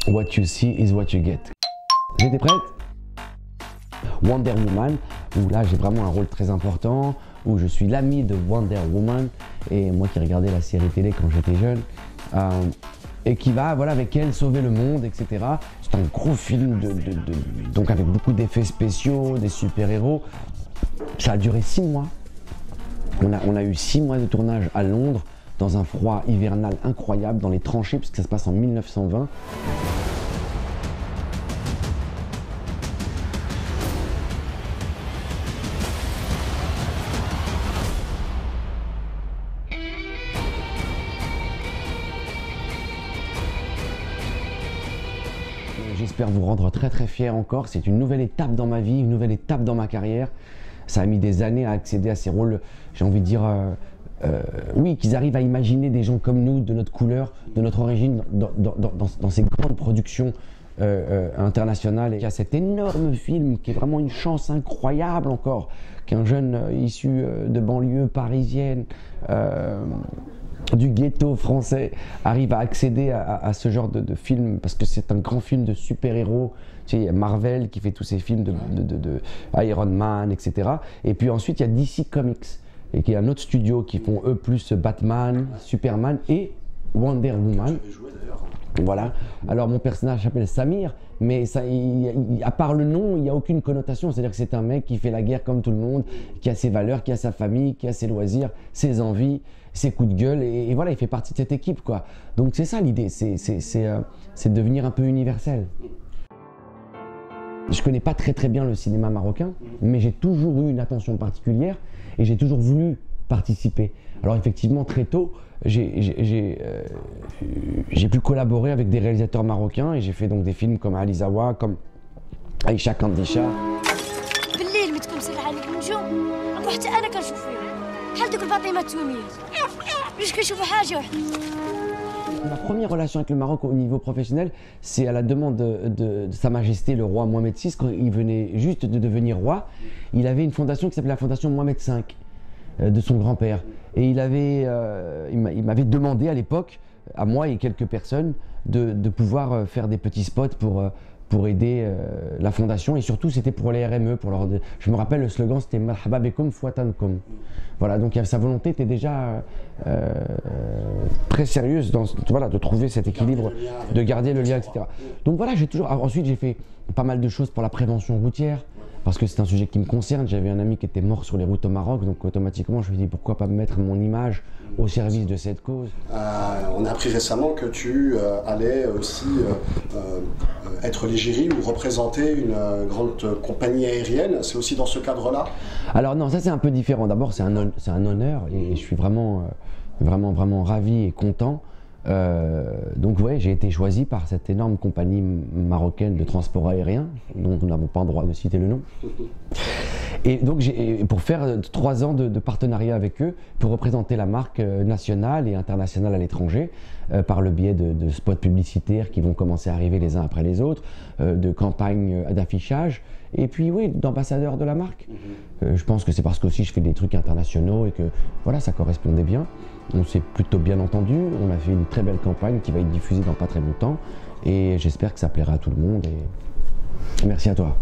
What you see is what you get. J'étais prête? Wonder Woman, où là j'ai vraiment un rôle très important, où je suis l'ami de Wonder Woman, et moi qui regardais la série télé quand j'étais jeune, et qui va, voilà, avec elle sauver le monde, etc. C'est un gros film, donc avec beaucoup d'effets spéciaux, des super-héros. Ça a duré 6 mois. On a eu 6 mois de tournage à Londres, dans un froid hivernal incroyable, dans les tranchées, puisque ça se passe en 1920. J'espère vous rendre très très fier encore. C'est une nouvelle étape dans ma vie, une nouvelle étape dans ma carrière. Ça a mis des années à accéder à ces rôles, j'ai envie de dire, oui, qu'ils arrivent à imaginer des gens comme nous, de notre couleur, de notre origine, dans ces grandes productions internationales. Et il y a cet énorme film qui est vraiment une chance incroyable encore, qu'un jeune issu de banlieue parisienne, du ghetto français, arrive à accéder à ce genre de film, parce que c'est un grand film de super-héros. Tu sais, il y a Marvel qui fait tous ces films de Iron Man, etc. Et puis ensuite, il y a DC Comics, et qui est un autre studio qui font eux plus Batman, Superman et Wonder Woman. Voilà. Alors mon personnage s'appelle Samir, mais ça, à part le nom, il n'y a aucune connotation. C'est-à-dire que c'est un mec qui fait la guerre comme tout le monde, qui a ses valeurs, qui a sa famille, qui a ses loisirs, ses envies, ses coups de gueule, et voilà, il fait partie de cette équipe, quoi. Donc c'est ça l'idée, c'est de devenir un peu universel. Je connais pas très bien le cinéma marocain, mais j'ai toujours eu une attention particulière et j'ai toujours voulu participer. Alors effectivement, très tôt, j'ai pu collaborer avec des réalisateurs marocains, et j'ai fait donc des films comme Ali Zawa, comme Aïcha Kandisha. Ma première relation avec le Maroc au niveau professionnel, c'est à la demande de Sa Majesté le roi Mohamed VI, quand il venait juste de devenir roi. Il avait une fondation qui s'appelait la fondation Mohamed V, de son grand-père. Et il m'avait demandé à l'époque, à moi et quelques personnes, de pouvoir faire des petits spots pour aider la fondation, et surtout c'était pour les RME. Je me rappelle, le slogan c'était Marhaba bekoum fouatankoum. Voilà, donc sa volonté était déjà très sérieuse voilà, de trouver cet équilibre, de garder le lien, etc. Donc voilà, ensuite j'ai fait pas mal de choses pour la prévention routière, parce que c'est un sujet qui me concerne. J'avais un ami qui était mort sur les routes au Maroc, donc automatiquement je me suis dit pourquoi pas mettre mon image au service de cette cause. On a appris récemment que tu allais aussi être l'égérie ou représenter une grande compagnie aérienne. C'est aussi dans ce cadre-là? Alors non, ça c'est un peu différent. D'abord c'est un honneur, et je suis vraiment ravi et content. Donc ouais, j'ai été choisi par cette énorme compagnie marocaine de transport aérien, dont nous n'avons pas le droit de citer le nom. Et donc pour faire 3 ans de partenariat avec eux, pour représenter la marque nationale et internationale à l'étranger, par le biais de spots publicitaires qui vont commencer à arriver les uns après les autres, de campagnes d'affichage, et puis oui, d'ambassadeur de la marque. Je pense que c'est parce que aussi je fais des trucs internationaux, et que voilà, ça correspondait bien. On s'est plutôt bien entendu, on a fait une très belle campagne qui va être diffusée dans pas très longtemps, et j'espère que ça plaira à tout le monde, et merci à toi.